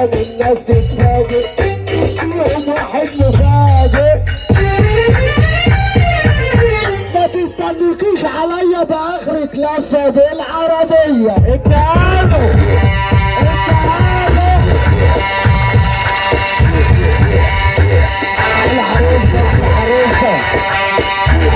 عشان الناس تتفاجئ يوم واحد مفاجئ. ما تستنيكيش عليا باخرة لفة بالعربية. اتقالوا العروسة العروسة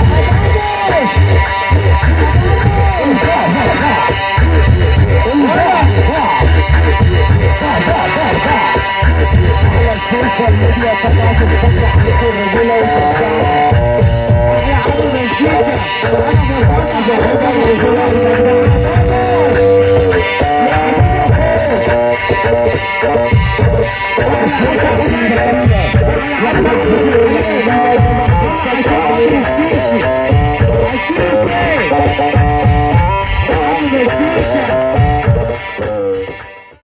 السوشيال ميديا طبعا بتفرح لكل رجولة وستات. احنا عاملين مزيكا وانا مرحبا بالرجولة والرجولة